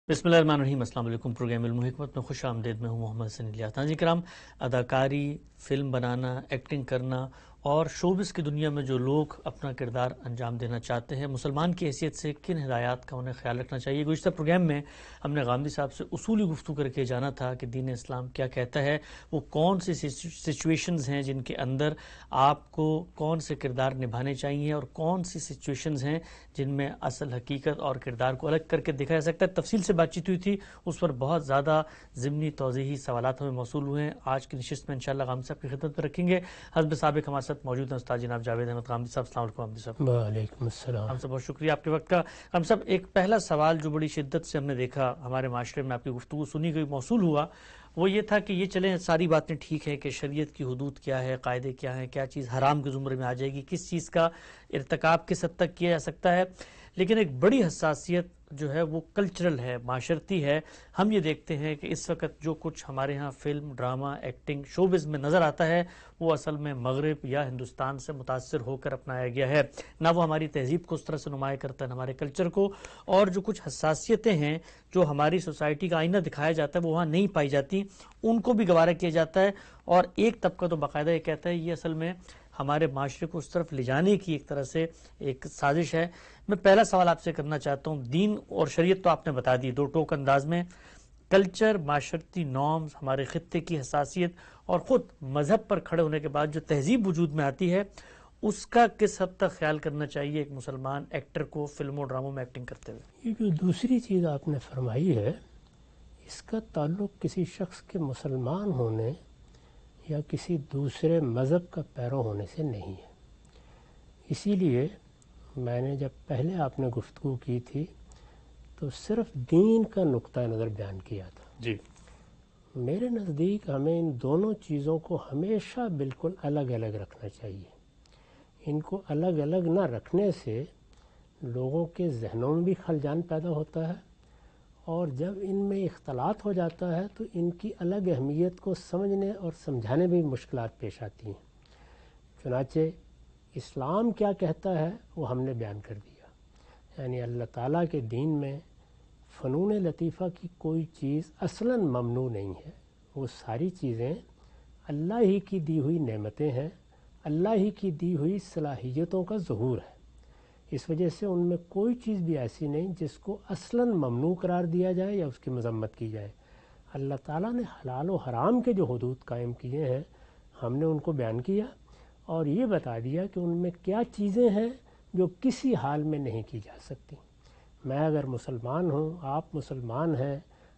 بسم اللہ الرحمن الرحیم۔ السلام علیکم۔ پروگرام علم و حکمت میں خوش آمدید۔ میں ہوں محمد حسن الیاس۔ ناظرین کرام، اداکاری، فلم بنانا، ایکٹنگ کرنا اور شوبز کی دنیا میں جو لوگ اپنا کردار انجام دینا چاہتے ہیں، مسلمان کی حیثیت سے کن ہدایات کا انہیں خیال رکھنا چاہیے؟ گزشتہ پروگرام میں ہم نے غامدی صاحب سے اصولی گفتگو کر کے جانا تھا کہ دین اسلام کیا کہتا ہے، وہ کون سی سچویشنز ہیں جن کے اندر آپ کو کون سے کردار نبھانے چاہیے اور کون سی سچویشنز ہیں جن میں اصل حقیقت اور کردار کو الگ کر کے دکھایا جا سکتا ہے۔ تفصیل سے بات چیت ہوئی تھی، اس پر بہت زیادہ ضمنی توضیحی سوالات ہمیں موصول ہوئے ہیں۔ آج کی نشست میں انشاءاللہ غامدی صاحب کی خدمت میں رکھیں گے۔ حسب سابق ہمارے ساتھ موجود ہیں استاد جناب جاوید احمد غامدی صاحب۔ السلام علیکم غامدی صاحب۔ وعلیکم السلام۔ ہم سے بہت شکریہ آپ کے وقت کا۔ ہم سب ایک پہلا سوال جو بڑی شدت سے ہم نے دیکھا ہمارے معاشرے میں، آپ کی گفتگو سنی گئی، موصول ہوا، وہ یہ تھا کہ یہ چلیں ساری باتیں ٹھیک ہے کہ شریعت کی حدود کیا ہے، قاعدے کیا ہیں، کیا چیز حرام کے زمرے میں آ جائے گی، کس چیز کا ارتکاب کس حد تک کیا جا سکتا ہے، لیکن ایک بڑی حساسیت جو ہے وہ کلچرل ہے، معاشرتی ہے۔ ہم یہ دیکھتے ہیں کہ اس وقت جو کچھ ہمارے ہاں فلم، ڈرامہ، ایکٹنگ، شوبز میں نظر آتا ہے وہ اصل میں مغرب یا ہندوستان سے متاثر ہو کر اپنایا گیا ہے۔ نہ وہ ہماری تہذیب کو اس طرح سے نمایاں کرتا ہے، نہ ہمارے کلچر کو، اور جو کچھ حساسیتیں ہیں جو ہماری سوسائٹی کا آئینہ دکھایا جاتا ہے وہ وہاں نہیں پائی جاتی، ان کو بھی گوارا کیا جاتا ہے۔ اور ایک طبقہ تو باقاعدہ یہ کہتا ہے یہ اصل میں ہمارے معاشرے کو اس طرف لے جانے کی ایک طرح سے ایک سازش ہے۔ میں پہلا سوال آپ سے کرنا چاہتا ہوں، دین اور شریعت تو آپ نے بتا دی دو ٹوک انداز میں، کلچر، معاشرتی نارمز، ہمارے خطے کی حساسیت اور خود مذہب پر کھڑے ہونے کے بعد جو تہذیب وجود میں آتی ہے، اس کا کس حد تک خیال کرنا چاہیے ایک مسلمان ایکٹر کو فلموں ڈراموں میں ایکٹنگ کرتے ہوئے؟ یہ جو دوسری چیز آپ نے فرمائی ہے، اس کا تعلق کسی شخص کے مسلمان ہونے یا کسی دوسرے مذہب کا پیرو ہونے سے نہیں ہے۔ اسی لیے میں نے جب پہلے آپ نے گفتگو کی تھی تو صرف دین کا نقطہ نظر بیان کیا تھا۔ جی، میرے نزدیک ہمیں ان دونوں چیزوں کو ہمیشہ بالکل الگ الگ رکھنا چاہیے۔ ان کو الگ الگ نہ رکھنے سے لوگوں کے ذہنوں میں بھی خلجان پیدا ہوتا ہے، اور جب ان میں اختلاط ہو جاتا ہے تو ان کی الگ اہمیت کو سمجھنے اور سمجھانے میں بھی مشکلات پیش آتی ہیں۔ چنانچہ اسلام کیا کہتا ہے وہ ہم نے بیان کر دیا، یعنی اللہ تعالیٰ کے دین میں فنون لطیفہ کی کوئی چیز اصلاً ممنوع نہیں ہے۔ وہ ساری چیزیں اللہ ہی کی دی ہوئی نعمتیں ہیں، اللہ ہی کی دی ہوئی صلاحیتوں کا ظہور ہے۔ اس وجہ سے ان میں کوئی چیز بھی ایسی نہیں جس کو اصلاً ممنوع قرار دیا جائے یا اس کی مذمت کی جائے۔ اللہ تعالیٰ نے حلال و حرام کے جو حدود قائم کیے ہیں ہم نے ان کو بیان کیا، اور یہ بتا دیا کہ ان میں کیا چیزیں ہیں جو کسی حال میں نہیں کی جا سکتی۔ میں اگر مسلمان ہوں، آپ مسلمان ہیں،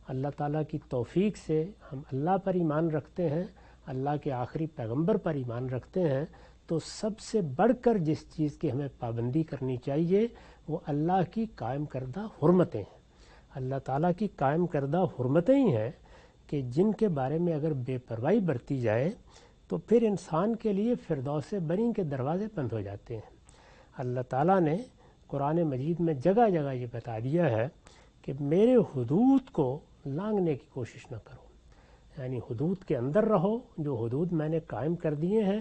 اللہ تعالیٰ کی توفیق سے ہم اللہ پر ایمان رکھتے ہیں، اللہ کے آخری پیغمبر پر ایمان رکھتے ہیں، تو سب سے بڑھ کر جس چیز کی ہمیں پابندی کرنی چاہیے وہ اللہ کی قائم کردہ حرمتیں ہیں۔ اللہ تعالیٰ کی قائم کردہ حرمتیں ہی ہیں کہ جن کے بارے میں اگر بے پرواہی برتی جائے تو پھر انسان کے لیے فردوس بری کے دروازے بند ہو جاتے ہیں۔ اللہ تعالیٰ نے قرآن مجید میں جگہ جگہ یہ بتا دیا ہے کہ میرے حدود کو لانگھنے کی کوشش نہ کرو، یعنی حدود کے اندر رہو، جو حدود میں نے قائم کر دیے ہیں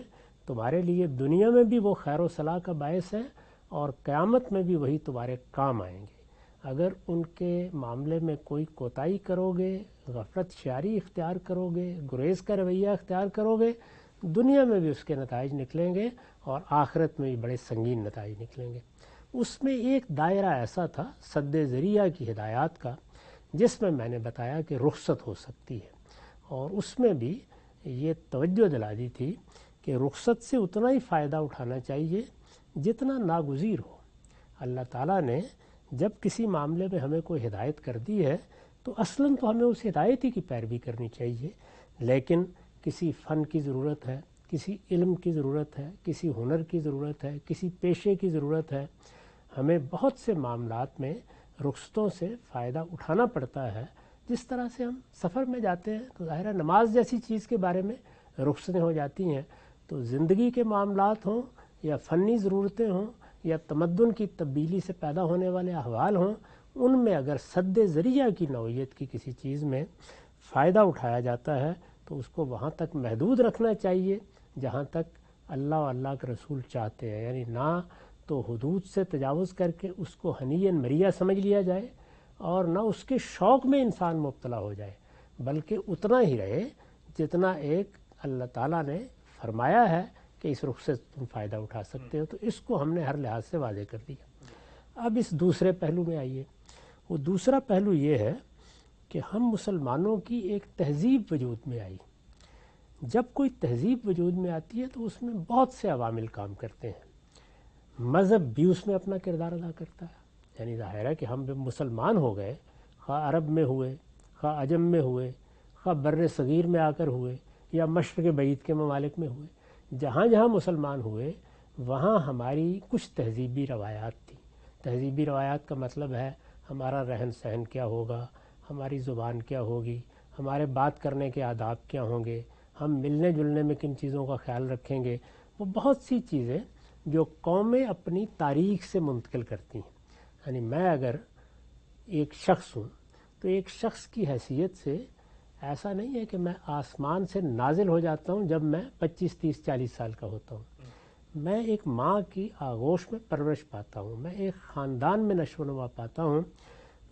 تمہارے لیے دنیا میں بھی وہ خیر و صلاح کا باعث ہے اور قیامت میں بھی وہی تمہارے کام آئیں گے۔ اگر ان کے معاملے میں کوئی کوتاہی کرو گے، غفلت شعاری اختیار کرو گے، گریز کا رویہ اختیار کرو گے، دنیا میں بھی اس کے نتائج نکلیں گے اور آخرت میں بھی بڑے سنگین نتائج نکلیں گے۔ اس میں ایک دائرہ ایسا تھا سد ذریعہ کی ہدایات کا، جس میں میں نے بتایا کہ رخصت ہو سکتی ہے، اور اس میں بھی یہ توجہ دلا دی تھی کہ رخصت سے اتنا ہی فائدہ اٹھانا چاہیے جتنا ناگزیر ہو۔ اللہ تعالیٰ نے جب کسی معاملے میں ہمیں کوئی ہدایت کر دی ہے تو اصلاً تو ہمیں اس ہدایت ہی کی پیروی کرنی چاہیے، لیکن کسی فن کی ضرورت ہے، کسی علم کی ضرورت ہے، کسی ہنر کی ضرورت ہے، کسی پیشے کی ضرورت ہے، ہمیں بہت سے معاملات میں رخصتوں سے فائدہ اٹھانا پڑتا ہے۔ جس طرح سے ہم سفر میں جاتے ہیں تو ظاہر ہے نماز جیسی چیز کے بارے میں رخصتیں ہو جاتی ہیں، تو زندگی کے معاملات ہوں یا فنی ضرورتیں ہوں یا تمدن کی تبدیلی سے پیدا ہونے والے احوال ہوں، ان میں اگر سد ذریعہ کی نوعیت کی کسی چیز میں فائدہ اٹھایا جاتا ہے تو اس کو وہاں تک محدود رکھنا چاہیے جہاں تک اللہ و اللہ کے رسول چاہتے ہیں، یعنی نہ تو حدود سے تجاوز کر کے اس کو ہنیًا مریہ سمجھ لیا جائے، اور نہ اس کے شوق میں انسان مبتلا ہو جائے، بلکہ اتنا ہی رہے جتنا ایک اللہ تعالیٰ نے فرمایا ہے کہ اس رخ سے تم فائدہ اٹھا سکتے ہو. تو اس کو ہم نے ہر لحاظ سے واضح کر دیا. اب اس دوسرے پہلو میں آئیے. وہ دوسرا پہلو یہ ہے کہ ہم مسلمانوں کی ایک تہذیب وجود میں آئی. جب کوئی تہذیب وجود میں آتی ہے تو اس میں بہت سے عوامل کام کرتے ہیں. مذہب بھی اس میں اپنا کردار ادا کرتا ہے. یعنی ظاہر ہے کہ ہم مسلمان ہو گئے، خواہ عرب میں ہوئے، خواہ عجم میں ہوئے، خواہ بر صغیر میں آ کر ہوئے، یا مشرق بعید کے ممالک میں ہوئے. جہاں جہاں مسلمان ہوئے وہاں ہماری کچھ تہذیبی روایات تھیں. تہذیبی روایات کا مطلب ہے ہمارا رہن سہن کیا ہوگا، ہماری زبان کیا ہوگی، ہمارے بات کرنے کے آداب کیا ہوں گے، ہم ملنے جلنے میں کن چیزوں کا خیال رکھیں گے. وہ بہت سی چیزیں جو قومیں اپنی تاریخ سے منتقل کرتی ہیں. یعنی میں اگر ایک شخص ہوں تو ایک شخص کی حیثیت سے ایسا نہیں ہے کہ میں آسمان سے نازل ہو جاتا ہوں جب میں 25 30 40 سال کا ہوتا ہوں. میں ایک ماں کی آغوش میں پرورش پاتا ہوں، میں ایک خاندان میں نشو و نما پاتا ہوں.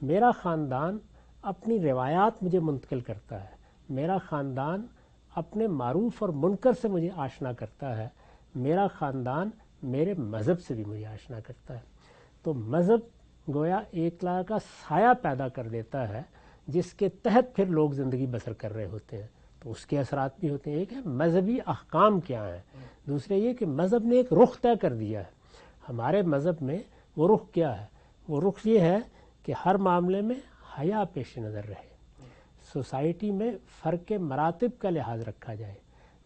میرا خاندان اپنی روایات مجھے منتقل کرتا ہے، میرا خاندان اپنے معروف اور منکر سے مجھے آشنا کرتا ہے، میرا خاندان میرے مذہب سے بھی مجھے آشنا کرتا ہے. تو مذہب گویا ایک طرح کا سایہ پیدا کر دیتا ہے جس کے تحت پھر لوگ زندگی بسر کر رہے ہوتے ہیں. تو اس کے اثرات بھی ہوتے ہیں. ایک ہے مذہبی احکام کیا ہیں، دوسرے یہ کہ مذہب نے ایک رخ طے کر دیا ہے. ہمارے مذہب میں وہ رخ کیا ہے؟ وہ رخ یہ ہے کہ ہر معاملے میں حیا پیش نظر رہے، سوسائٹی میں فرق مراتب کا لحاظ رکھا جائے،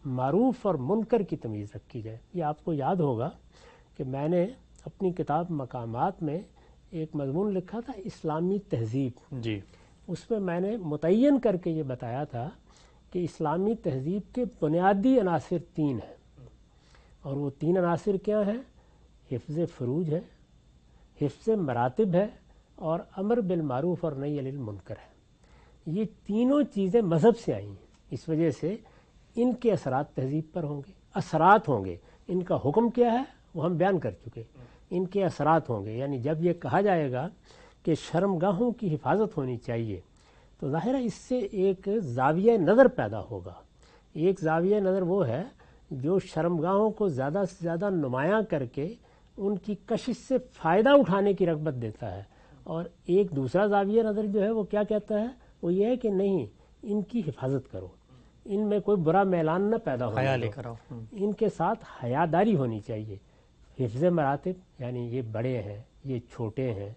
معروف اور منکر کی تمیز رکھی جائے. یہ آپ کو یاد ہوگا کہ میں نے اپنی کتاب مقامات میں ایک مضمون لکھا تھا اسلامی تہذیب. جی، اس میں نے متعین کر کے یہ بتایا تھا کہ اسلامی تہذیب کے بنیادی عناصر 3 ہیں، اور وہ 3 عناصر کیا ہیں؟ حفظ فروج ہے، حفظ مراتب ہے، اور امر بالمعروف اور نہی عن المنکر ہے. یہ تینوں چیزیں مذہب سے آئی ہیں. اس وجہ سے ان کے اثرات تہذیب پر ہوں گے. اثرات ہوں گے. ان کا حکم کیا ہے وہ ہم بیان کر چکے. ان کے اثرات ہوں گے. یعنی جب یہ کہا جائے گا کہ شرمگاہوں کی حفاظت ہونی چاہیے تو ظاہر ہے اس سے ایک زاویہ نظر پیدا ہوگا. ایک زاویہ نظر وہ ہے جو شرمگاہوں کو زیادہ سے زیادہ نمایاں کر کے ان کی کشش سے فائدہ اٹھانے کی رغبت دیتا ہے، اور ایک دوسرا زاویہ نظر جو ہے وہ کیا کہتا ہے؟ وہ یہ ہے کہ نہیں، ان کی حفاظت کرو، ان میں کوئی برا میلان نہ پیدا ہو، حیا لے کر آؤ. ان کے ساتھ حیاداری ہونی چاہیے. حفظ مراتب یعنی یہ بڑے ہیں، یہ چھوٹے ہیں،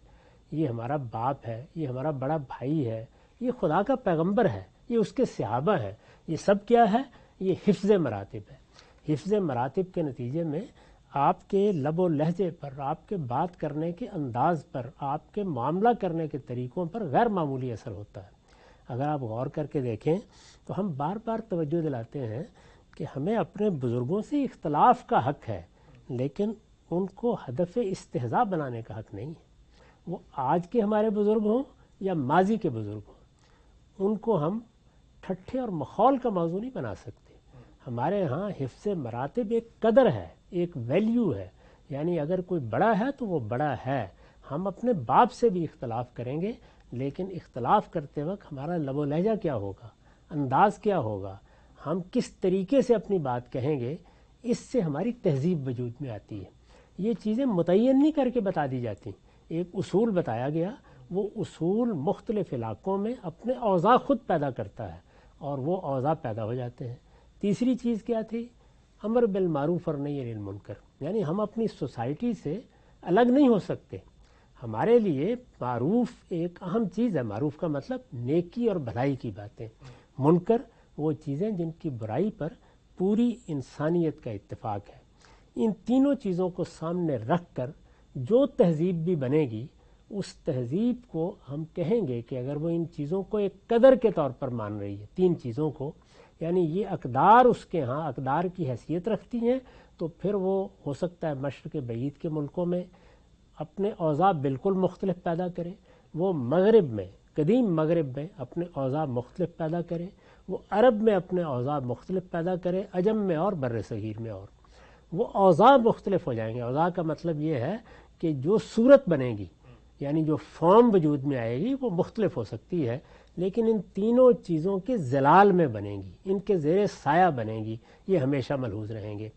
یہ ہمارا باپ ہے، یہ ہمارا بڑا بھائی ہے، یہ خدا کا پیغمبر ہے، یہ اس کے صحابہ ہیں. یہ سب کیا ہے؟ یہ حفظ مراتب ہے. حفظ مراتب کے نتیجے میں آپ کے لب و لہجے پر، آپ کے بات کرنے کے انداز پر، آپ کے معاملہ کرنے کے طریقوں پر غیر معمولی اثر ہوتا ہے. اگر آپ غور کر کے دیکھیں تو ہم بار بار توجہ دلاتے ہیں کہ ہمیں اپنے بزرگوں سے اختلاف کا حق ہے، لیکن ان کو ہدف استہزاء بنانے کا حق نہیں ہے. وہ آج کے ہمارے بزرگ ہوں یا ماضی کے بزرگ ہوں، ان کو ہم ٹھٹھے اور مخول کا موضوع نہیں بنا سکتے. ہمارے ہاں حفظ مراتب ایک قدر ہے، ایک ویلیو ہے. یعنی اگر کوئی بڑا ہے تو وہ بڑا ہے. ہم اپنے باپ سے بھی اختلاف کریں گے، لیکن اختلاف کرتے وقت ہمارا لب و لہجہ کیا ہوگا، انداز کیا ہوگا، ہم کس طریقے سے اپنی بات کہیں گے، اس سے ہماری تہذیب وجود میں آتی ہے. یہ چیزیں متعین نہیں کر کے بتا دی جاتی. ایک اصول بتایا گیا، وہ اصول مختلف علاقوں میں اپنے اوضاع خود پیدا کرتا ہے اور وہ اوضاع پیدا ہو جاتے ہیں. تیسری چیز کیا تھی؟ امر بالمعروف اور نہی عن المنکر. یعنی ہم اپنی سوسائٹی سے الگ نہیں ہو سکتے. ہمارے لیے معروف ایک اہم چیز ہے. معروف کا مطلب نیکی اور بھلائی کی باتیں. منکر وہ چیزیں جن کی برائی پر پوری انسانیت کا اتفاق ہے. ان تینوں چیزوں کو سامنے رکھ کر جو تہذیب بھی بنے گی، اس تہذیب کو ہم کہیں گے کہ اگر وہ ان چیزوں کو ایک قدر کے طور پر مان رہی ہے، 3 چیزوں کو، یعنی یہ اقدار اس کے ہاں اقدار کی حیثیت رکھتی ہیں، تو پھر وہ ہو سکتا ہے مشرق بعید کے ملکوں میں اپنے اوضاع بالکل مختلف پیدا کرے، وہ مغرب میں، قدیم مغرب میں اپنے اوضاع مختلف پیدا کرے، وہ عرب میں اپنے اوضاع مختلف پیدا کرے، عجم میں اور بر صغیر میں، اور وہ اوضاع مختلف ہو جائیں گے. اوضاع کا مطلب یہ ہے کہ جو صورت بنے گی، یعنی جو فارم وجود میں آئے گی وہ مختلف ہو سکتی ہے، لیکن ان تینوں چیزوں کے ظلال میں بنے گی، ان کے زیر سایہ بنے گی، یہ ہمیشہ ملحوظ رہیں گے۔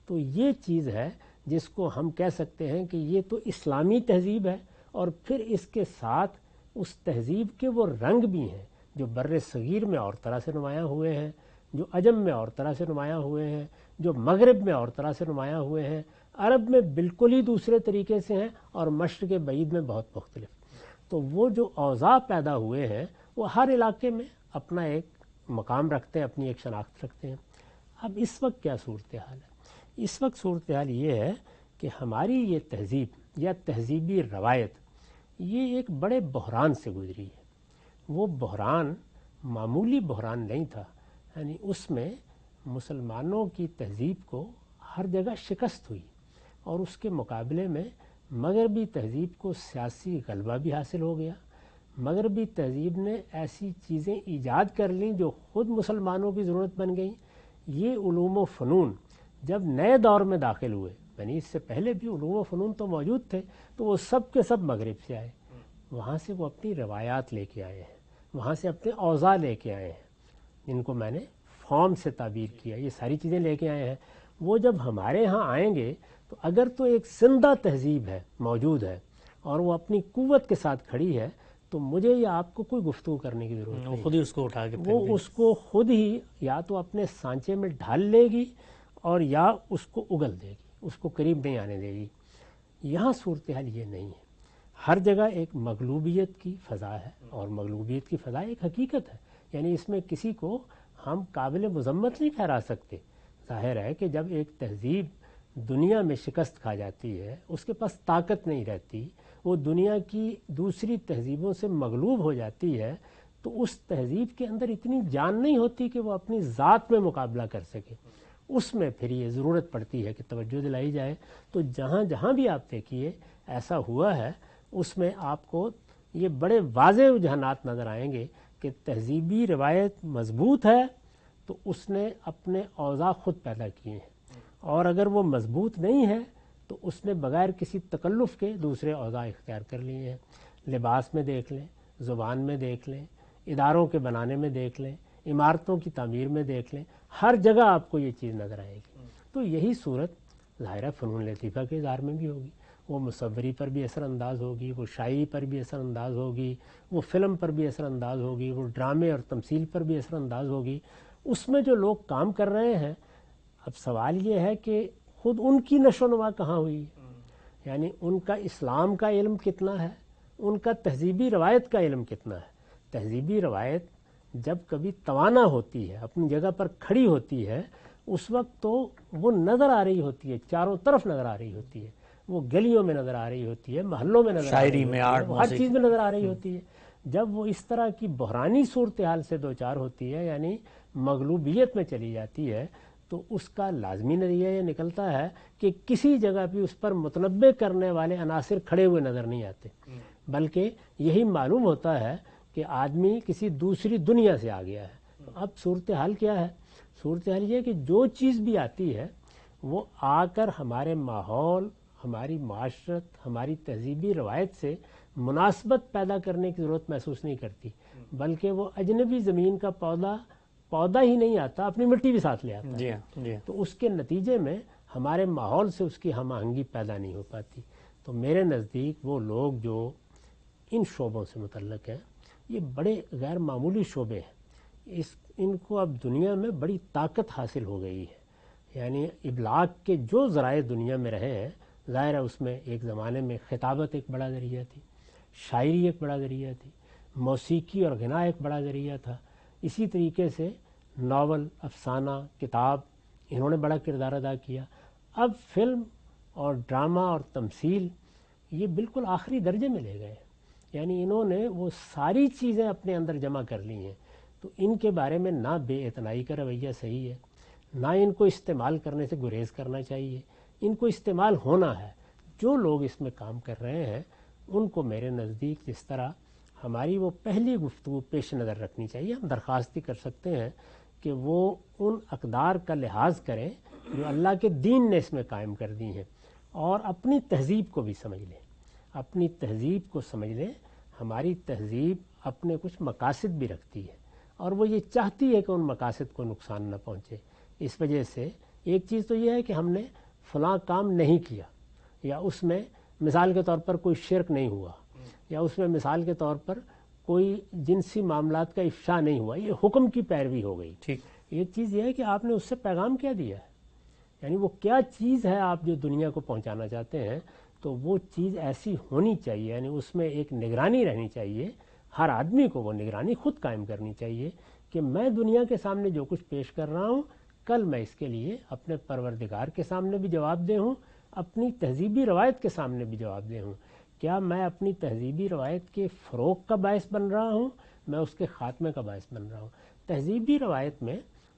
تو یہ چیز ہے جس کو ہم کہہ سکتے ہیں کہ یہ تو اسلامی تہذیب ہے، اور پھر اس کے ساتھ اس تہذیب کے وہ رنگ بھی ہیں جو بر صغیر میں اور طرح سے نمایاں ہوئے ہیں، جو عجم میں اور طرح سے نمایاں ہوئے ہیں، جو مغرب میں اور طرح سے نمایاں ہوئے ہیں، عرب میں بالکل ہی دوسرے طریقے سے ہیں، اور مشرق بعید میں بہت مختلف۔ تو وہ جو اوضاع پیدا ہوئے ہیں وہ ہر علاقے میں اپنا ایک مقام رکھتے ہیں، اپنی ایک شناخت رکھتے ہیں۔ اب اس وقت کیا صورتحال ہے؟ اس وقت صورتحال یہ ہے کہ ہماری یہ تہذیب یا تہذیبی روایت یہ ایک بڑے بحران سے گزری ہے۔ وہ بحران معمولی بحران نہیں تھا، یعنی اس میں مسلمانوں کی تہذیب کو ہر جگہ شکست ہوئی، اور اس کے مقابلے میں مغربی تہذیب کو سیاسی غلبہ بھی حاصل ہو گیا۔ مغربی تہذیب نے ایسی چیزیں ایجاد کر لیں جو خود مسلمانوں کی ضرورت بن گئیں۔ یہ علوم و فنون جب نئے دور میں داخل ہوئے، یعنی اس سے پہلے بھی علوم و فنون تو موجود تھے، تو وہ سب کے سب مغرب سے آئے، وہاں سے وہ اپنی روایات لے کے آئے ہیں، وہاں سے اپنے اوضاع لے کے آئے ہیں، جن کو میں نے فارم سے تعبیر کیا، یہ ساری چیزیں لے کے آئے ہیں۔ وہ جب ہمارے ہاں آئیں گے تو اگر تو ایک زندہ تہذیب ہے، موجود ہے، اور وہ اپنی قوت کے ساتھ کھڑی ہے، تو مجھے یا آپ کو کوئی گفتگو کرنے کی ضرورت نہیں، خود ہی اس کو اٹھا کے وہ اس کو خود ہی یا تو اپنے سانچے میں ڈھال لے گی، اور یا اس کو اگل دے گی، اس کو قریب نہیں آنے دے گی۔ یہاں صورتحال یہ نہیں ہے، ہر جگہ ایک مغلوبیت کی فضا ہے، اور مغلوبیت کی فضا ایک حقیقت ہے، یعنی اس میں کسی کو ہم قابل مذمت نہیں ٹھہرا سکتے۔ ظاہر ہے کہ جب ایک تہذیب دنیا میں شکست کھا جاتی ہے، اس کے پاس طاقت نہیں رہتی، وہ دنیا کی دوسری تہذیبوں سے مغلوب ہو جاتی ہے، تو اس تہذیب کے اندر اتنی جان نہیں ہوتی کہ وہ اپنی ذات میں مقابلہ کر سکے۔ اس میں پھر یہ ضرورت پڑتی ہے کہ توجہ دلائی جائے۔ تو جہاں جہاں بھی آپ دیکھیے ایسا ہوا ہے، اس میں آپ کو یہ بڑے واضح رجحانات نظر آئیں گے کہ تہذیبی روایت مضبوط ہے تو اس نے اپنے اوضاع خود پیدا کیے ہیں، اور اگر وہ مضبوط نہیں ہے تو اس نے بغیر کسی تکلف کے دوسرے اوضاع اختیار کر لیے ہیں۔ لباس میں دیکھ لیں، زبان میں دیکھ لیں، اداروں کے بنانے میں دیکھ لیں، عمارتوں کی تعمیر میں دیکھ لیں، ہر جگہ آپ کو یہ چیز نظر آئے گی۔ تو یہی صورت ظاہرہ فنون لطیفہ کے اظہار میں بھی ہوگی، وہ مصوری پر بھی اثر انداز ہوگی، وہ شاعری پر بھی اثر انداز ہوگی، وہ فلم پر بھی اثر انداز ہوگی، وہ ڈرامے اور تمثیل پر بھی اثر انداز ہوگی۔ اس میں جو لوگ کام کر رہے ہیں، اب سوال یہ ہے کہ خود ان کی نشو و نما کہاں ہوئی ہے، یعنی ان کا اسلام کا علم کتنا ہے، ان کا تہذیبی روایت کا علم کتنا ہے۔ تہذیبی روایت جب کبھی توانا ہوتی ہے، اپنی جگہ پر کھڑی ہوتی ہے، اس وقت تو وہ نظر آ رہی ہوتی ہے، چاروں طرف نظر آ رہی ہوتی ہے، وہ گلیوں میں نظر آ رہی ہوتی ہے، محلوں میں نظر آ رہی ہوتی ہے، وہ ہر چیز میں نظر آ رہی ہوتی ہے۔ جب وہ اس طرح کی بحرانی صورتحال سے دوچار ہوتی ہے، یعنی مغلوبیت میں چلی جاتی ہے، تو اس کا لازمی نتیجہ یہ نکلتا ہے کہ کسی جگہ بھی اس پر متنبع کرنے والے عناصر کھڑے ہوئے نظر نہیں آتے، بلکہ یہی معلوم ہوتا ہے کہ آدمی کسی دوسری دنیا سے آ گیا ہے۔ اب صورتحال کیا ہے؟ صورتحال یہ کہ جو چیز بھی آتی ہے وہ آ کر ہمارے ماحول، ہماری معاشرت، ہماری تہذیبی روایت سے مناسبت پیدا کرنے کی ضرورت محسوس نہیں کرتی، بلکہ وہ اجنبی زمین کا پودا ہی نہیں آتا، اپنی مٹی بھی ساتھ لے آتا ہے۔ تو اس کے نتیجے میں ہمارے ماحول سے اس کی ہم آہنگی پیدا نہیں ہو پاتی۔ تو میرے نزدیک وہ لوگ جو ان شعبوں سے متعلق ہیں، یہ بڑے غیر معمولی شعبے ہیں، ان کو اب دنیا میں بڑی طاقت حاصل ہو گئی ہے۔ یعنی ابلاغ کے جو ذرائع دنیا میں رہے ہیں، ظاہر ہے اس میں ایک زمانے میں خطابت ایک بڑا ذریعہ تھی، شاعری ایک بڑا ذریعہ تھی، موسیقی اور غنا ایک بڑا ذریعہ تھا، اسی طریقے سے ناول، افسانہ، کتاب، انہوں نے بڑا کردار ادا کیا۔ اب فلم اور ڈرامہ اور تمثیل یہ بالکل آخری درجے میں لے گئے، یعنی انہوں نے وہ ساری چیزیں اپنے اندر جمع کر لی ہیں۔ تو ان کے بارے میں نہ بے اعتنائی کا رویہ صحیح ہے، نہ ان کو استعمال کرنے سے گریز کرنا چاہیے، ان کو استعمال ہونا ہے۔ جو لوگ اس میں کام کر رہے ہیں ان کو میرے نزدیک جس طرح ہماری وہ پہلی گفتگو پیش نظر رکھنی چاہیے، ہم درخواست کر سکتے ہیں کہ وہ ان اقدار کا لحاظ کریں جو اللہ کے دین نے اس میں قائم کر دی ہیں، اور اپنی تہذیب کو بھی سمجھ لیں، اپنی تہذیب کو سمجھ لیں. ہماری تہذیب اپنے کچھ مقاصد بھی رکھتی ہے اور وہ یہ چاہتی ہے کہ ان مقاصد کو نقصان نہ پہنچے. اس وجہ سے ایک چیز تو یہ ہے کہ ہم نے فلاں کام نہیں کیا، یا اس میں مثال کے طور پر کوئی شرک نہیں ہوا، یا اس میں مثال کے طور پر کوئی جنسی معاملات کا افشا نہیں ہوا، یہ حکم کی پیروی ہو گئی. ٹھیک. ایک چیز یہ ہے کہ آپ نے اس سے پیغام کیا دیا ہے، یعنی وہ کیا چیز ہے آپ جو دنیا کو پہنچانا چاہتے ہیں. تو وہ چیز ایسی ہونی چاہیے، یعنی اس میں ایک نگرانی رہنی چاہیے. ہر آدمی کو وہ نگرانی خود قائم کرنی چاہیے کہ میں دنیا کے سامنے جو کچھ پیش کر رہا ہوں، کل میں اس کے لیے اپنے پروردگار کے سامنے بھی جواب دہ ہوں، اپنی تہذیبی روایت کے سامنے بھی جواب دہ ہوں. کیا میں اپنی تہذیبی روایت کے فروغ کا باعث بن رہا ہوں، میں اس کے خاتمے کا باعث بن رہا ہوں. تہذیبی روایت میں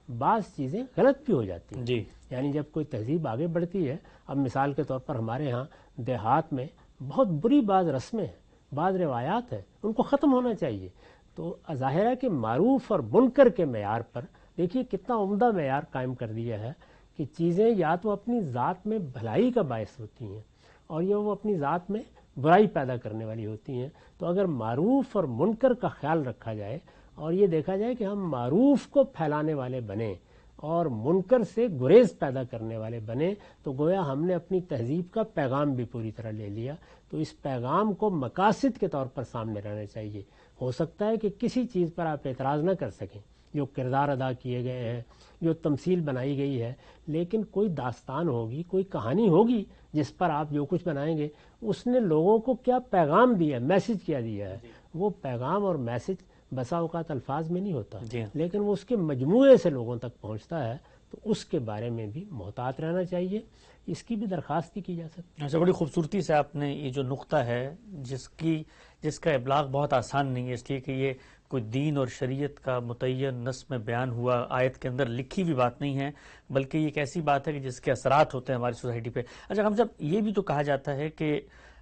بعض چیزیں غلط بھی ہو جاتی ہیں. جی. یعنی جب کوئی تہذیب آگے بڑھتی ہے، اب مثال کے طور پر ہمارے ہاں دیہات میں بہت بری بعض رسمیں ہیں، بعض روایات ہیں، ان کو ختم ہونا چاہیے. تو ظاہر ہے کہ معروف اور منکر کے معیار پر دیکھیے کتنا عمدہ معیار قائم کر دیا ہے کہ چیزیں یا تو اپنی ذات میں بھلائی کا باعث ہوتی ہیں اور یا وہ اپنی ذات میں برائی پیدا کرنے والی ہوتی ہیں. تو اگر معروف اور منکر کا خیال رکھا جائے اور یہ دیکھا جائے کہ ہم معروف کو پھیلانے والے بنیں اور منکر سے گریز پیدا کرنے والے بنیں، تو گویا ہم نے اپنی تہذیب کا پیغام بھی پوری طرح لے لیا. تو اس پیغام کو مقاصد کے طور پر سامنے رہنا چاہیے. ہو سکتا ہے کہ کسی چیز پر آپ اعتراض نہ کر سکیں، جو کردار ادا کیے گئے ہیں، جو تمثیل بنائی گئی ہے، لیکن کوئی داستان ہوگی، کوئی کہانی ہوگی جس پر آپ جو کچھ بنائیں گے، اس نے لوگوں کو کیا پیغام دیا، میسج کیا دیا ہے. وہ پیغام اور میسج بسا اوقات الفاظ میں نہیں ہوتا، لیکن وہ اس کے مجموعے سے لوگوں تک پہنچتا ہے. تو اس کے بارے میں بھی محتاط رہنا چاہیے. اس کی بھی درخواست بھی کی جا سکتی ہے. اچھا، بڑی خوبصورتی سے آپ نے یہ جو نقطہ ہے جس کا ابلاغ بہت آسان نہیں ہے، اس لیے کہ یہ کوئی دین اور شریعت کا متعین نص میں بیان ہوا آیت کے اندر لکھی ہوئی بات نہیں ہے، بلکہ یہ ایک ایسی بات ہے کہ جس کے اثرات ہوتے ہیں ہماری سوسائٹی پہ. اچھا، ہم جب یہ بھی تو کہا جاتا ہے کہ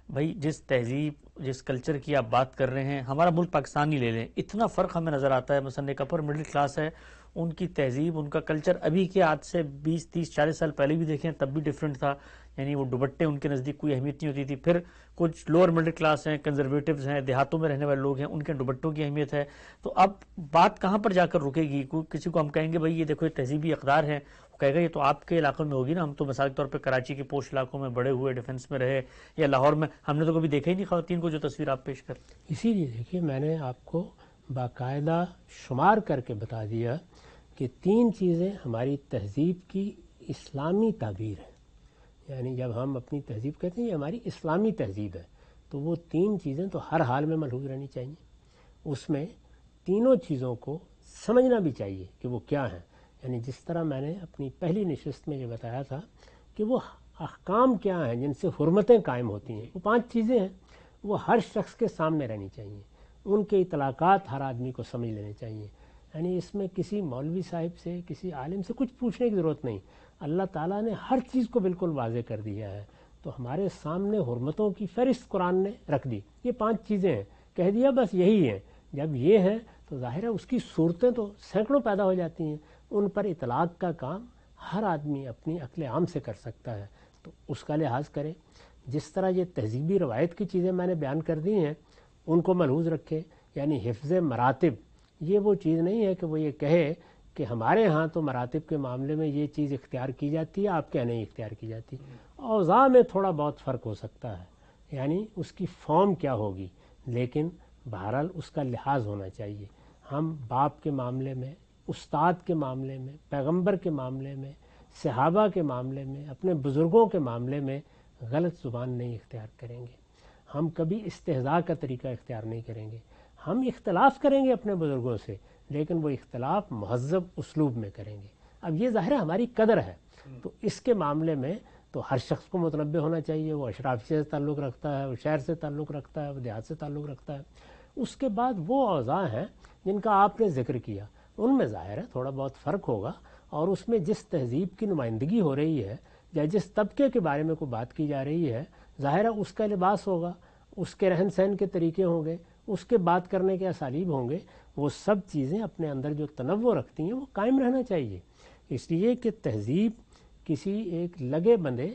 بھائی جس تہذیب جس کلچر کی آپ بات کر رہے ہیں، ہمارا ملک پاکستان ہی لے لیں، اتنا فرق ہمیں نظر آتا ہے. مثلا ایک اپر مڈل کلاس ہے، ان کی تہذیب، ان کا کلچر ابھی کے آج سے 20 30 40 سال پہلے بھی دیکھیں تب بھی ڈیفرنٹ تھا. یعنی وہ دوپٹے ان کے نزدیک کوئی اہمیت نہیں ہوتی تھی. پھر کچھ لوور مڈل کلاس ہیں، کنزرویٹوز ہیں، دیہاتوں میں رہنے والے لوگ ہیں، ان کے دوپٹوں کی اہمیت ہے. تو اب بات کہاں پر جا کر رکے گی؟ کسی کو ہم کہیں گے بھائی یہ دیکھو یہ تہذیبی اقدار ہے، وہ کہے گا یہ تو آپ کے علاقوں میں ہوگی نا، ہم تو مثال کے طور پہ کراچی کے پوش علاقوں میں بڑے ہوئے، ڈیفنس میں رہے، یا لاہور میں، ہم نے تو کبھی دیکھا ہی نہیں خواتین کو جو تصویر آپ پیش کر. اسی لیے دیکھیے میں نے آپ کو باقاعدہ شمار کر کے بتا دیا کہ 3 چیزیں ہماری تہذیب کی اسلامی تعبیر ہے. یعنی جب ہم اپنی تہذیب کہتے ہیں یہ ہماری اسلامی تہذیب ہے، تو وہ 3 چیزیں تو ہر حال میں ملحوظ رہنی چاہیے. اس میں تینوں چیزوں کو سمجھنا بھی چاہیے کہ وہ کیا ہیں. یعنی جس طرح میں نے اپنی پہلی نشست میں یہ بتایا تھا کہ وہ احکام کیا ہیں جن سے حرمتیں قائم ہوتی ہیں، وہ 5 چیزیں ہیں، وہ ہر شخص کے سامنے رہنی چاہیے. ان کے اطلاقات ہر آدمی کو سمجھ لینے چاہیے. یعنی اس میں کسی مولوی صاحب سے، کسی عالم سے کچھ پوچھنے کی ضرورت نہیں. اللہ تعالیٰ نے ہر چیز کو بالکل واضح کر دیا ہے. تو ہمارے سامنے حرمتوں کی فہرست قرآن نے رکھ دی. یہ 5 چیزیں ہیں، کہہ دیا بس یہی ہیں. جب یہ ہیں تو ظاہر ہے اس کی صورتیں تو سینکڑوں پیدا ہو جاتی ہیں. ان پر اطلاق کا کام ہر آدمی اپنی عقل عام سے کر سکتا ہے. تو اس کا لحاظ کرے. جس طرح یہ تہذیبی روایت کی چیزیں میں نے بیان کر دی ہیں ان کو ملحوظ رکھے. یعنی حفظ مراتب یہ وہ چیز نہیں ہے کہ وہ یہ کہے کہ ہمارے ہاں تو مراتب کے معاملے میں یہ چیز اختیار کی جاتی ہے، آپ کیا نہیں اختیار کی جاتی. اوضاع میں تھوڑا بہت فرق ہو سکتا ہے، یعنی اس کی فارم کیا ہوگی، لیکن بہرحال اس کا لحاظ ہونا چاہیے. ہم باپ کے معاملے میں، استاد کے معاملے میں، پیغمبر کے معاملے میں، صحابہ کے معاملے میں، اپنے بزرگوں کے معاملے میں غلط زبان نہیں اختیار کریں گے. ہم کبھی استہزاء کا طریقہ اختیار نہیں کریں گے. ہم اختلاف کریں گے اپنے بزرگوں سے، لیکن وہ اختلاف مہذب اسلوب میں کریں گے. اب یہ ظاہر ہماری قدر ہے. تو اس کے معاملے میں تو ہر شخص کو متنبع ہونا چاہیے. وہ اشرافی سے تعلق رکھتا ہے، وہ شہر سے تعلق رکھتا ہے، وہ دیہات سے تعلق رکھتا ہے. اس کے بعد وہ اوضاع ہیں جن کا آپ نے ذکر کیا، ان میں ظاہر ہے تھوڑا بہت فرق ہوگا، اور اس میں جس تہذیب کی نمائندگی ہو رہی ہے یا جس طبقے کے بارے میں کوئی بات کی جا رہی ہے، ظاہر ہے اس کا لباس ہوگا، اس کے رہن سہن کے طریقے ہوں گے، اس کے بات کرنے کے اسالیب ہوں گے. وہ سب چیزیں اپنے اندر جو تنوع رکھتی ہیں وہ قائم رہنا چاہیے. اس لیے کہ تہذیب کسی ایک لگے بندے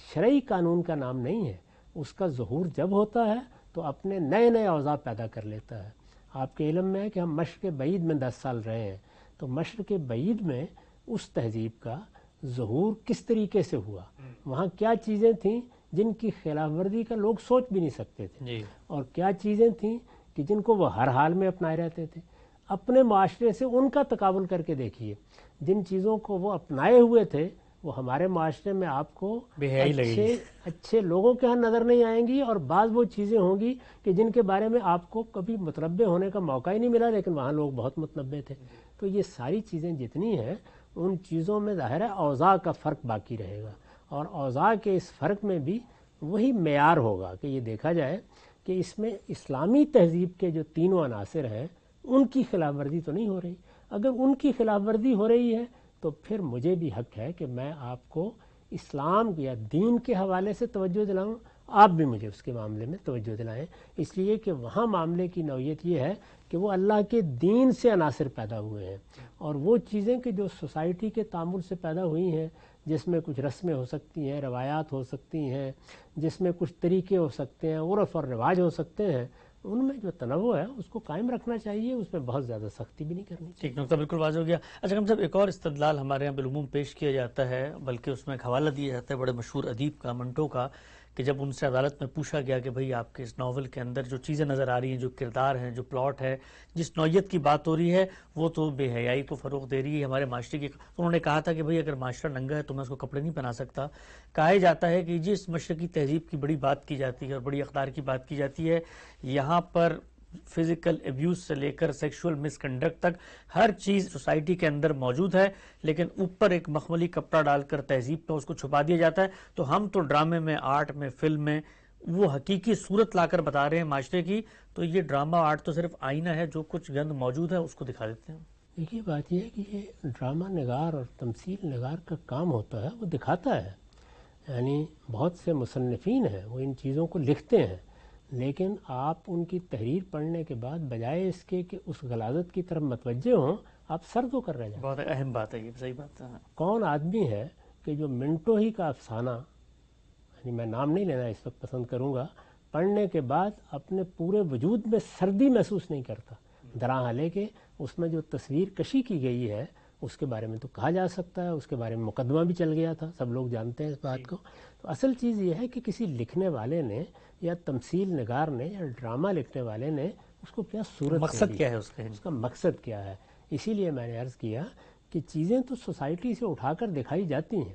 شرعی قانون کا نام نہیں ہے، اس کا ظہور جب ہوتا ہے تو اپنے نئے نئے اوضاع پیدا کر لیتا ہے. آپ کے علم میں ہے کہ ہم مشرق بعید میں 10 سال رہے ہیں, تو مشرق بعید میں اس تہذیب کا ظہور کس طریقے سے ہوا, وہاں کیا چیزیں تھیں جن کی خلاف ورزی کا لوگ سوچ بھی نہیں سکتے تھے, اور کیا چیزیں تھیں کہ جن کو وہ ہر حال میں اپنائے رہتے تھے. اپنے معاشرے سے ان کا تقابل کر کے دیکھیے, جن چیزوں کو وہ اپنائے ہوئے تھے وہ ہمارے معاشرے میں آپ کو اچھے لوگوں کے ہاں نظر نہیں آئیں گی, اور بعض وہ چیزیں ہوں گی کہ جن کے بارے میں آپ کو کبھی متنبع ہونے کا موقع ہی نہیں ملا, لیکن وہاں لوگ بہت متنبع تھے. تو یہ ساری چیزیں جتنی ہیں ان چیزوں میں ظاہر ہے اوضاع کا فرق باقی رہے گا, اور اوضاع کے اس فرق میں بھی وہی معیار ہوگا کہ یہ دیکھا جائے کہ اس میں اسلامی تہذیب کے جو تینوں عناصر ہیں ان کی خلاف ورزی تو نہیں ہو رہی. اگر ان کی خلاف ورزی ہو رہی ہے تو پھر مجھے بھی حق ہے کہ میں آپ کو اسلام یا دین کے حوالے سے توجہ دلاؤں, آپ بھی مجھے اس کے معاملے میں توجہ دلائیں, اس لیے کہ وہاں معاملے کی نوعیت یہ ہے کہ وہ اللہ کے دین سے عناصر پیدا ہوئے ہیں, اور وہ چیزیں کہ جو سوسائٹی کے تعامل سے پیدا ہوئی ہیں, جس میں کچھ رسمیں ہو سکتی ہیں, روایات ہو سکتی ہیں, جس میں کچھ طریقے ہو سکتے ہیں, عرف اور رواج ہو سکتے ہیں, ان میں جو تنوع ہے اس کو قائم رکھنا چاہیے, اس میں بہت زیادہ سختی بھی نہیں کرنی چاہیے. ٹھیک, نقطہ بالکل واضح ہو گیا. اچھا ہم صاحب, ایک اور استدلال ہمارے یہاں بالعموم پیش کیا جاتا ہے, بلکہ اس میں ایک حوالہ دیا جاتا ہے بڑے مشہور ادیب کا, منٹو کا, کہ جب ان سے عدالت میں پوچھا گیا کہ بھئی آپ کے اس ناول کے اندر جو چیزیں نظر آ رہی ہیں, جو کردار ہیں, جو پلاٹ ہے, جس نوعیت کی بات ہو رہی ہے وہ تو بے حیائی کو فروغ دے رہی ہے ہمارے معاشرے کی. انہوں نے کہا تھا کہ بھئی اگر معاشرہ ننگا ہے تو میں اس کو کپڑے نہیں پہنا سکتا. کہا جاتا ہے کہ جس مشرقی تہذیب کی بڑی بات کی جاتی ہے اور بڑی اقدار کی بات کی جاتی ہے, یہاں پر فزیکل ایبیوز سے لے کر سیکشول مس کنڈکٹ تک ہر چیز سوسائٹی کے اندر موجود ہے, لیکن اوپر ایک مخملی کپڑا ڈال کر تہذیب پہ اس کو چھپا دیا جاتا ہے. تو ہم تو ڈرامے میں, آرٹ میں, فلم میں وہ حقیقی صورت لا کر بتا رہے ہیں معاشرے کی, تو یہ ڈرامہ آرٹ تو صرف آئینہ ہے, جو کچھ گند موجود ہے اس کو دکھا دیتے ہیں. دیکھیے بات یہ ہے کہ یہ ڈرامہ نگار اور تمثیل نگار کا کام ہوتا ہے, وہ دکھاتا ہے. یعنی بہت سے مصنفین ہیں وہ ان چیزوں کو لکھتے ہیں, لیکن آپ ان کی تحریر پڑھنے کے بعد بجائے اس کے کہ اس غلاظت کی طرف متوجہ ہوں, آپ سر تو کر رہ جائیں. بہت اہم بات ہے یہ, صحیح بات ہے. کون آدمی ہے کہ جو منٹو ہی کا افسانہ, یعنی میں نام نہیں لینا اس وقت پسند کروں گا, پڑھنے کے بعد اپنے پورے وجود میں سردی محسوس نہیں کرتا, دراحالے کہ اس میں جو تصویر کشی کی گئی ہے اس کے بارے میں تو کہا جا سکتا ہے, اس کے بارے میں مقدمہ بھی چل گیا تھا, سب لوگ جانتے ہیں اس بات کو. تو اصل چیز یہ ہے کہ کسی لکھنے والے نے یا تمثیل نگار نے یا ڈرامہ لکھنے والے نے اس کو کیا صورت, مقصد کیا ہے اس کا مقصد کیا ہے. اسی لیے میں نے عرض کیا کہ چیزیں تو سوسائٹی سے اٹھا کر دکھائی جاتی ہیں,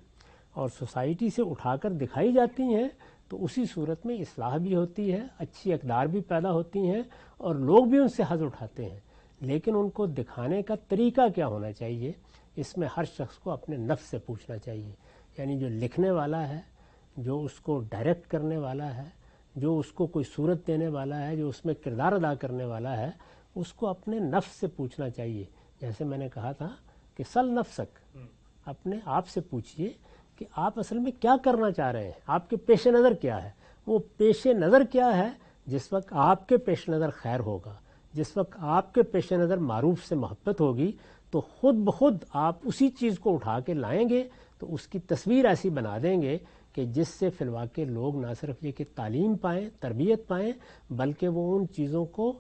اور سوسائٹی سے اٹھا کر دکھائی جاتی ہیں تو اسی صورت میں اصلاح بھی ہوتی ہے, اچھی اقدار بھی پیدا ہوتی ہیں, اور لوگ بھی ان سے حظ اٹھاتے ہیں. لیکن ان کو دکھانے کا طریقہ کیا ہونا چاہیے, اس میں ہر شخص کو اپنے نفس سے پوچھنا چاہیے. یعنی جو لکھنے والا ہے, جو اس کو ڈائریکٹ کرنے والا ہے, جو اس کو کوئی صورت دینے والا ہے, جو اس میں کردار ادا کرنے والا ہے, اس کو اپنے نفس سے پوچھنا چاہیے. جیسے میں نے کہا تھا کہ سل نفسک, اپنے آپ سے پوچھئے کہ آپ اصل میں کیا کرنا چاہ رہے ہیں, آپ کے پیش نظر کیا ہے. وہ پیش نظر کیا ہے, جس وقت آپ کے پیش نظر خیر ہوگا, جس وقت آپ کے پیش نظر معروف سے محبت ہوگی, تو خود بخود آپ اسی چیز کو اٹھا کے لائیں گے, تو اس کی تصویر ایسی بنا دیں گے کہ جس سے فی الواقع لوگ نہ صرف یہ کہ تعلیم پائیں, تربیت پائیں, بلکہ وہ ان چیزوں کو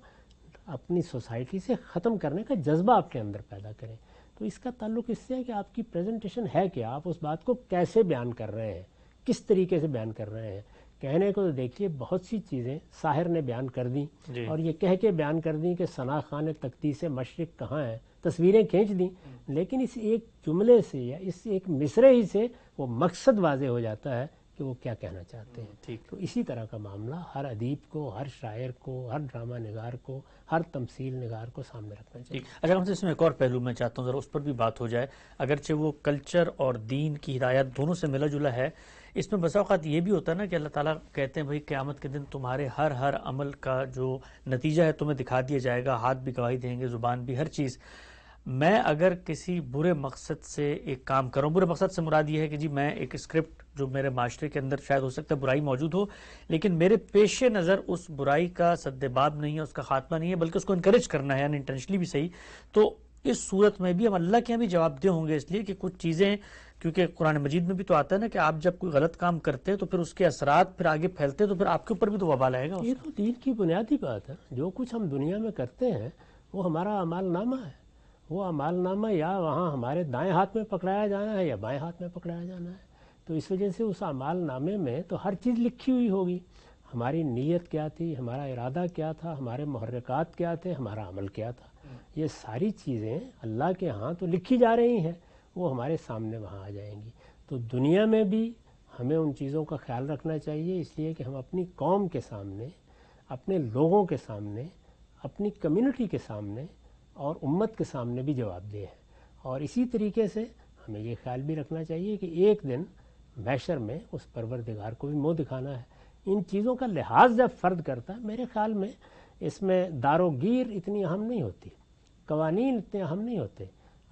اپنی سوسائٹی سے ختم کرنے کا جذبہ آپ کے اندر پیدا کریں. تو اس کا تعلق اس سے ہے کہ آپ کی پریزنٹیشن ہے کہ آپ اس بات کو کیسے بیان کر رہے ہیں, کس طریقے سے بیان کر رہے ہیں. کہنے کو تو دیکھیے بہت سی چیزیں ساحر نے بیان کر دیں, اور یہ کہہ کے بیان کر دیں کہ ثنا خان تقدیس مشرق کہاں ہے, تصویریں کھینچ دیں, لیکن اس ایک جملے سے یا اس ایک مصرے ہی سے وہ مقصد واضح ہو جاتا ہے کہ وہ کیا کہنا چاہتے ہیں. تو اسی طرح کا معاملہ ہر ادیب کو, ہر شاعر کو, ہر ڈرامہ نگار کو, ہر تمثیل نگار کو سامنے رکھنا چاہیے. اچھا ہم سے اس میں ایک اور پہلو میں چاہتا ہوں ذرا اس پر بھی بات ہو جائے, اگرچہ وہ کلچر اور دین کی ہدایت دونوں سے ملا جلا ہے, اس میں بسا اوقات یہ بھی ہوتا ہے نا کہ اللہ تعالیٰ کہتے ہیں بھئی قیامت کے دن تمہارے ہر عمل کا جو نتیجہ ہے تمہیں دکھا دیا جائے گا, ہاتھ بھی گواہی دیں گے, زبان بھی, ہر چیز. میں اگر کسی برے مقصد سے ایک کام کروں, برے مقصد سے مراد یہ ہے کہ جی میں ایک اسکرپٹ جو میرے معاشرے کے اندر شاید ہو سکتا ہے برائی موجود ہو, لیکن میرے پیش نظر اس برائی کا سد باب نہیں ہے, اس کا خاتمہ نہیں ہے, بلکہ اس کو انکریج کرنا ہے, انٹینشنلی بھی صحیح, تو اس صورت میں بھی ہم اللہ کے یہاں بھی جواب دہ ہوں گے، اس لیے کہ کچھ چیزیں، کیونکہ قرآن مجید میں بھی تو آتا ہے نا کہ آپ جب کوئی غلط کام کرتے ہیں تو پھر اس کے اثرات پھر آگے پھیلتے ہیں، تو پھر آپ کے اوپر بھی تو وبال آئے گا اس یہ کا۔ تو دین کی بنیادی بات ہے. جو کچھ ہم دنیا میں کرتے ہیں وہ ہمارا اعمال نامہ ہے. وہ اعمال نامہ یا وہاں ہمارے دائیں ہاتھ میں پکڑایا جانا ہے یا بائیں ہاتھ میں پکڑایا جانا ہے. تو اس وجہ سے اس اعمال نامے میں تو ہر چیز لکھی ہوئی ہوگی. ہماری نیت کیا تھی، ہمارا ارادہ کیا تھا، ہمارے محرکات کیا تھے، ہمارا عمل کیا تھا، یہ ساری چیزیں اللہ کے ہاں تو لکھی جا رہی ہیں، وہ ہمارے سامنے وہاں آ جائیں گی. تو دنیا میں بھی ہمیں ان چیزوں کا خیال رکھنا چاہیے، اس لیے کہ ہم اپنی قوم کے سامنے، اپنے لوگوں کے سامنے، اپنی کمیونٹی کے سامنے اور امت کے سامنے بھی جواب دہ ہیں. اور اسی طریقے سے ہمیں یہ خیال بھی رکھنا چاہیے کہ ایک دن محشر میں اس پروردگار کو بھی منہ دکھانا ہے. ان چیزوں کا لحاظ جب فرد کرتا ہے، میرے خیال میں اس میں دار و گیر اتنی اہم نہیں ہوتی، قوانین اتنے اہم نہیں ہوتے.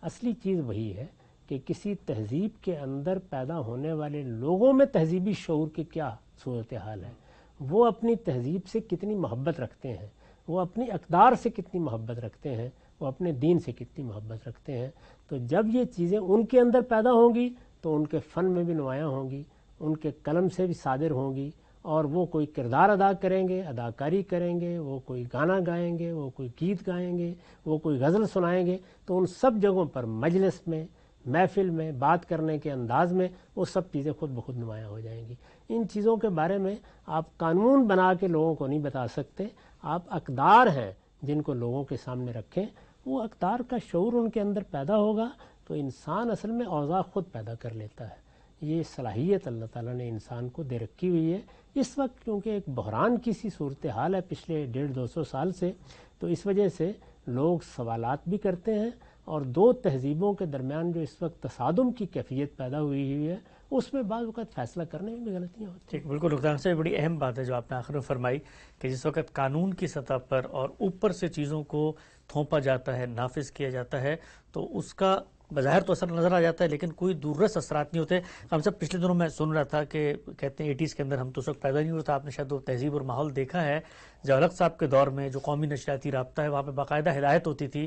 اصلی چیز وہی ہے کہ کسی تہذیب کے اندر پیدا ہونے والے لوگوں میں تہذیبی شعور کی کیا صورتحال ہے، وہ اپنی تہذیب سے کتنی محبت رکھتے ہیں، وہ اپنی اقدار سے کتنی محبت رکھتے ہیں، وہ اپنے دین سے کتنی محبت رکھتے ہیں. تو جب یہ چیزیں ان کے اندر پیدا ہوں گی تو ان کے فن میں بھی نمایاں ہوں گی، ان کے قلم سے بھی صادر ہوں گی، اور وہ کوئی کردار ادا کریں گے، اداکاری کریں گے، وہ کوئی گانا گائیں گے، وہ کوئی گیت گائیں گے، وہ کوئی غزل سنائیں گے. تو ان سب جگہوں پر مجلس میں، محفل میں، بات کرنے کے انداز میں وہ سب چیزیں خود بخود نمایاں ہو جائیں گی. ان چیزوں کے بارے میں آپ قانون بنا کے لوگوں کو نہیں بتا سکتے. آپ اقدار ہیں جن کو لوگوں کے سامنے رکھیں، وہ اقدار کا شعور ان کے اندر پیدا ہوگا تو انسان اصل میں اوضاع خود پیدا کر لیتا ہے. یہ صلاحیت اللہ تعالیٰ نے انسان کو دے رکھی ہوئی ہے. اس وقت کیونکہ ایک بحران کی سی صورتحال ہے پچھلے 150-200 سال سے، تو اس وجہ سے لوگ سوالات بھی کرتے ہیں، اور دو تہذیبوں کے درمیان جو اس وقت تصادم کی کیفیت پیدا ہوئی ہے اس میں بعض اوقات فیصلہ کرنے میں بھی غلطیاں ہوتی ہیں. ٹھیک، بالکل ڈاکٹر صاحب، بڑی اہم بات ہے جو آپ نے آخر میں فرمائی کہ جس وقت قانون کی سطح پر اور اوپر سے چیزوں کو تھوپا جاتا ہے، نافذ کیا جاتا ہے، تو اس کا بظاہر تو اثر نظر آ جاتا ہے لیکن کوئی دوررس اثرات نہیں ہوتے. ہم سب پچھلے دنوں میں سن رہا تھا کہ کہتے ہیں 80s کے اندر، ہم تو اس وقت پیدا نہیں ہوتا، آپ نے شاید وہ تہذیب اور ماحول دیکھا ہے، ضیاء صاحب کے دور میں جو قومی نشریاتی رابطہ ہے وہاں پہ باقاعدہ ہدایت ہوتی تھی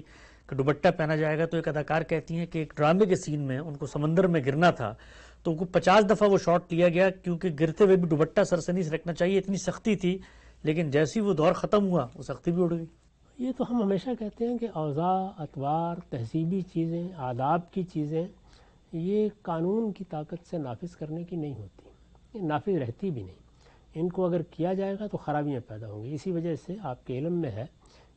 کہ دوپٹہ پہنا جائے گا. تو ایک اداکار کہتی ہیں کہ ایک ڈرامے کے سین میں ان کو سمندر میں گرنا تھا تو ان کو 50 دفعہ وہ شاٹ لیا گیا کیونکہ گرتے ہوئے بھی دوپٹہ سر سے نہیں رکھنا چاہیے، اتنی سختی تھی. لیکن جیسی وہ دور ختم ہوا وہ سختی بھی اڑ گئی. یہ تو ہم ہمیشہ کہتے ہیں کہ اوضاع، اطوار، تہذیبی چیزیں، آداب کی چیزیں یہ قانون کی طاقت سے نافذ کرنے کی نہیں ہوتی، یہ نافذ رہتی بھی نہیں. ان کو اگر کیا جائے گا تو خرابیاں پیدا ہوں گی. اسی وجہ سے آپ کے علم میں ہے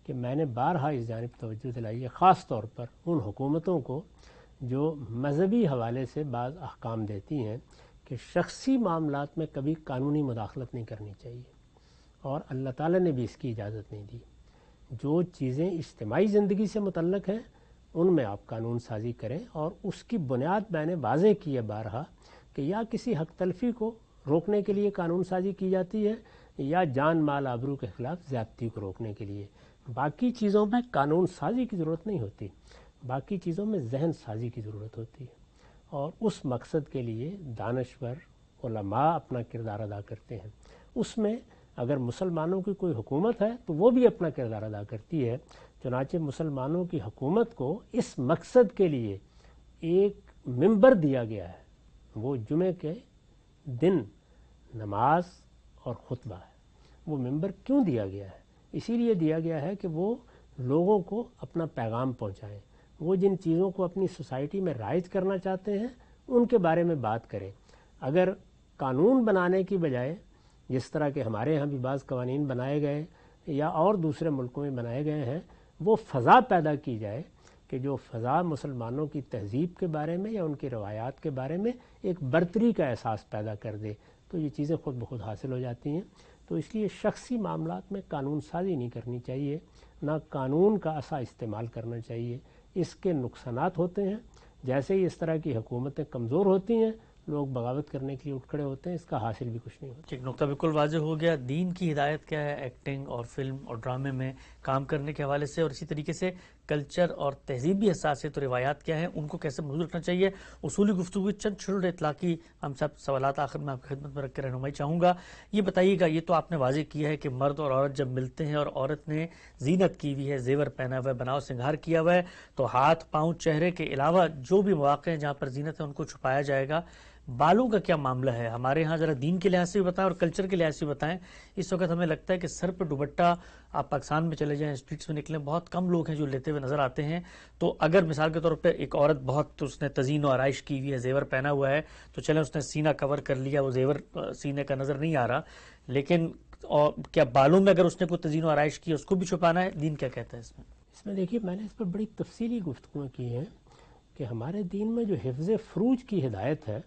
کہ میں نے بارہا اس جانب توجہ دلائی ہے، خاص طور پر ان حکومتوں کو جو مذہبی حوالے سے بعض احکام دیتی ہیں کہ شخصی معاملات میں کبھی قانونی مداخلت نہیں کرنی چاہیے، اور اللہ تعالیٰ نے بھی اس کی اجازت نہیں دی. جو چیزیں اجتماعی زندگی سے متعلق ہیں ان میں آپ قانون سازی کریں، اور اس کی بنیاد میں نے واضح کی ہے بارہا کہ یا کسی حق تلفی کو روکنے کے لیے قانون سازی کی جاتی ہے یا جان مال آبرو کے خلاف زیادتی کو روکنے کے لیے. باقی چیزوں میں قانون سازی کی ضرورت نہیں ہوتی، باقی چیزوں میں ذہن سازی کی ضرورت ہوتی ہے، اور اس مقصد کے لیے دانشور علماء اپنا کردار ادا کرتے ہیں. اس میں اگر مسلمانوں کی کوئی حکومت ہے تو وہ بھی اپنا کردار ادا کرتی ہے. چنانچہ مسلمانوں کی حکومت کو اس مقصد کے لیے ایک منبر دیا گیا ہے، وہ جمعے کے دن نماز اور خطبہ ہے. وہ منبر کیوں دیا گیا ہے؟ اسی لیے دیا گیا ہے کہ وہ لوگوں کو اپنا پیغام پہنچائیں، وہ جن چیزوں کو اپنی سوسائٹی میں رائج کرنا چاہتے ہیں ان کے بارے میں بات کریں. اگر قانون بنانے کی بجائے، جس طرح کہ ہمارے ہاں بھی بعض قوانین بنائے گئے یا اور دوسرے ملکوں میں بنائے گئے ہیں، وہ فضا پیدا کی جائے کہ جو فضا مسلمانوں کی تہذیب کے بارے میں یا ان کی روایات کے بارے میں ایک برتری کا احساس پیدا کر دے، تو یہ چیزیں خود بخود حاصل ہو جاتی ہیں. تو اس لیے شخصی معاملات میں قانون سازی نہیں کرنی چاہیے، نہ قانون کا عصا استعمال کرنا چاہیے. اس کے نقصانات ہوتے ہیں. جیسے ہی اس طرح کی حکومتیں کمزور ہوتی ہیں لوگ بغاوت کرنے کے لیے اٹھ کھڑے ہوتے ہیں، اس کا حاصل بھی کچھ نہیں ہوتا۔ ایک نقطہ بالکل واضح ہو گیا، دین کی ہدایت کیا ہے ایکٹنگ اور فلم اور ڈرامے میں کام کرنے کے حوالے سے، اور اسی طریقے سے کلچر اور تہذیبی حساسیت اور روایات کیا ہیں، ان کو کیسے محفوظ رکھنا چاہیے۔ اصولی گفتگو چند چھوٹے اطلاقی ہم سب سوالات آخر میں آپ کی خدمت میں رکھ کے رہنمائی چاہوں گا۔ یہ بتائیے گا، یہ تو آپ نے واضح کیا ہے کہ مرد اور عورت جب ملتے ہیں اور عورت نے زینت کی ہوئی ہے، زیور پہنا ہوا ہے، بناؤ سنگھار کیا ہوا ہے، تو ہاتھ پاؤں چہرے کے علاوہ جو بھی مواقع ہیں جہاں پر زینت ہے ان کو چھپایا جائے گا۔ بالوں کا کیا معاملہ ہے ہمارے ہاں، ذرا دین کے لحاظ سے بھی بتائیں اور کلچر کے لحاظ سے بھی بتائیں۔ اس وقت ہمیں لگتا ہے کہ سر پہ دوپٹہ، آپ پاکستان میں چلے جائیں، اسٹریٹس میں نکلیں، بہت کم لوگ ہیں جو لیتے ہوئے نظر آتے ہیں۔ تو اگر مثال کے طور پہ ایک عورت بہت اس نے تزئین و آرائش کی ہوئی ہے، زیور پہنا ہوا ہے، تو چلیں اس نے سینہ کور کر لیا، وہ زیور سینے کا نظر نہیں آ رہا، لیکن کیا بالوں میں اگر اس نے کوئی تزئین و آرائش کی اس کو بھی چھپانا ہے؟ دین کیا کہتا ہے اس میں؟ اس میں دیکھیے، میں نے اس پر بڑی تفصیلی گفتگو کی ہے کہ ہمارے دین میں جو حفظ فروج کی ہدایت ہے،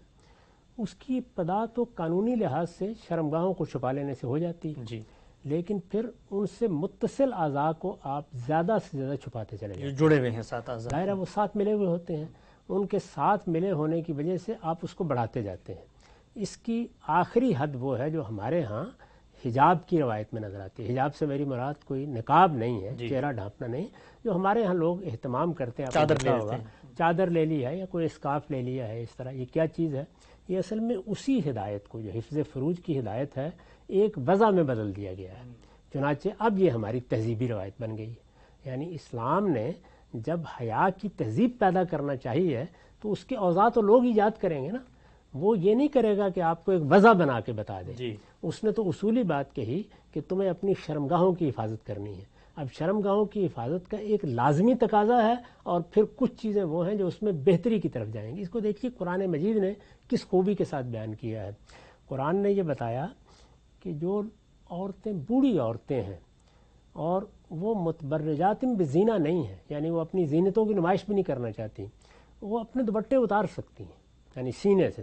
اس کی ابتدا تو قانونی لحاظ سے شرمگاہوں کو چھپا لینے سے ہو جاتی ہے، جی، لیکن پھر ان سے متصل اعضاء کو آپ زیادہ سے زیادہ چھپاتے چلے جو جائیں۔ جڑے ہوئے ہیں ساتھ اعضاء۔ ظاہر ہے وہ ساتھ ملے ہوئے ہوتے ہیں، ان کے ساتھ ملے ہونے کی وجہ سے آپ اس کو بڑھاتے جاتے ہیں۔ اس کی آخری حد وہ ہے جو ہمارے ہاں حجاب کی روایت میں نظر آتی ہے۔ حجاب سے میری مراد کوئی نقاب نہیں ہے، چہرہ ڈھانپنا نہیں، جو ہمارے ہاں لوگ اہتمام کرتے ہیں، آپ کو پتہ ہوگا، چادر لے لی ہے یا کوئی اسکارف لے لیا ہے، اس طرح یہ کیا چیز ہے؟ یہ اصل میں اسی ہدایت کو، جو حفظ فروج کی ہدایت ہے، ایک وضع میں بدل دیا گیا ہے، چنانچہ اب یہ ہماری تہذیبی روایت بن گئی ہے۔ یعنی اسلام نے جب حیا کی تہذیب پیدا کرنا چاہیے تو اس کے اوضاع تو لوگ ایجاد کریں گے نا، وہ یہ نہیں کرے گا کہ آپ کو ایک وضع بنا کے بتا دے۔ جی، اس نے تو اصولی بات کہی کہ تمہیں اپنی شرمگاہوں کی حفاظت کرنی ہے۔ اب شرمگاہوں کی حفاظت کا ایک لازمی تقاضا ہے، اور پھر کچھ چیزیں وہ ہیں جو اس میں بہتری کی طرف جائیں گی۔ اس کو دیکھیے قرآن مجید نے کس خوبی کے ساتھ بیان کیا ہے۔ قرآن نے یہ بتایا کہ جو عورتیں بوڑھی عورتیں ہیں اور وہ متبرجات بزینہ نہیں ہیں، یعنی وہ اپنی زینتوں کی نمائش بھی نہیں کرنا چاہتی، وہ اپنے دوپٹے اتار سکتی ہیں، یعنی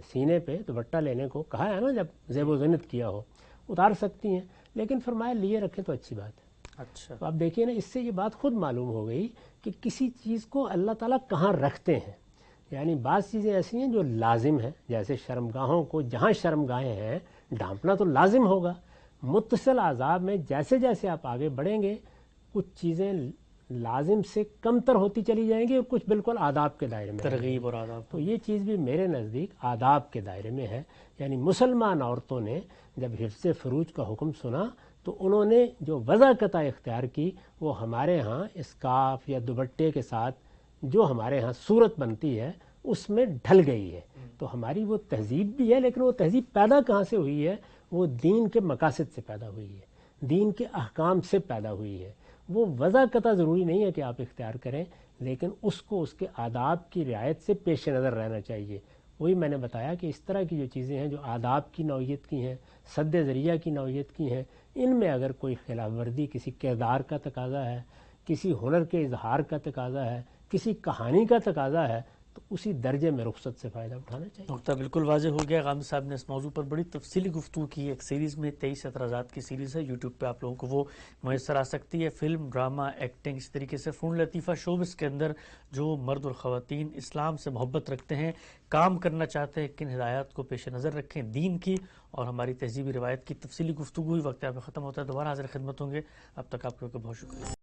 سینے پہ دوپٹہ لینے کو کہا ہے نا، جب زیب و زینت کیا ہو اتار سکتی ہیں، لیکن فرمایا لیے رکھیں تو اچھی بات ہے۔ اچھا، تو آپ دیکھیے نا، اس سے یہ بات خود معلوم ہو گئی کہ کسی چیز کو اللہ تعالیٰ کہاں رکھتے ہیں۔ یعنی بعض چیزیں ایسی ہیں جو لازم ہیں، جیسے شرمگاہوں کو جہاں شرمگاہیں ہیں ڈھانپنا تو لازم ہوگا۔ متصل اعضاء میں جیسے جیسے آپ آگے بڑھیں گے کچھ چیزیں لازم سے کمتر ہوتی چلی جائیں گی اور کچھ بالکل آداب کے دائرے میں۔ ترغیب اور آداب۔ تو یہ چیز بھی میرے نزدیک آداب کے دائرے میں ہے۔ یعنی مسلمان عورتوں نے جب حفظ فروج کا حکم سنا تو انہوں نے جو وضع قطع اختیار کی، وہ ہمارے ہاں اسکارف یا دوپٹے کے ساتھ جو ہمارے ہاں صورت بنتی ہے اس میں ڈھل گئی ہے۔ تو ہماری وہ تہذیب بھی ہے، لیکن وہ تہذیب پیدا کہاں سے ہوئی ہے؟ وہ دین کے مقاصد سے پیدا ہوئی ہے، دین کے احکام سے پیدا ہوئی ہے۔ وہ وضع قطع ضروری نہیں ہے کہ آپ اختیار کریں، لیکن اس کو اس کے آداب کی رعایت سے پیش نظر رہنا چاہیے۔ وہی میں نے بتایا کہ اس طرح کی جو چیزیں ہیں جو آداب کی نوعیت کی ہیں، سد ذریعہ کی نوعیت کی ہیں، ان میں اگر کوئی خلاف ورزی کسی کردار کا تقاضا ہے، کسی ہنر کے اظہار کا تقاضا ہے، کسی کہانی کا تقاضا ہے، تو اسی درجے میں رخصت سے فائدہ اٹھانا چاہیے۔ نقطہ بالکل واضح ہو گیا۔ غامدی صاحب نے اس موضوع پر بڑی تفصیلی گفتگو کی۔ ایک سیریز میں 23 اعتراضات کی سیریز ہے، یوٹیوب پہ آپ لوگوں کو وہ میسر آ سکتی ہے۔ فلم، ڈرامہ، ایکٹنگ، اس طریقے سے فنون لطیفہ شوبز کے اندر جو مرد اور خواتین اسلام سے محبت رکھتے ہیں، کام کرنا چاہتے ہیں، کن ہدایات کو پیش نظر رکھیں دین کی اور ہماری تہذیبی روایت کی تفصیلی گفتگو ہوئی۔ وقت آپ ختم ہوتا ہے، دوبارہ حاضر خدمت ہوں گے، اب تک آپ لوگوں کا بہت شکریہ۔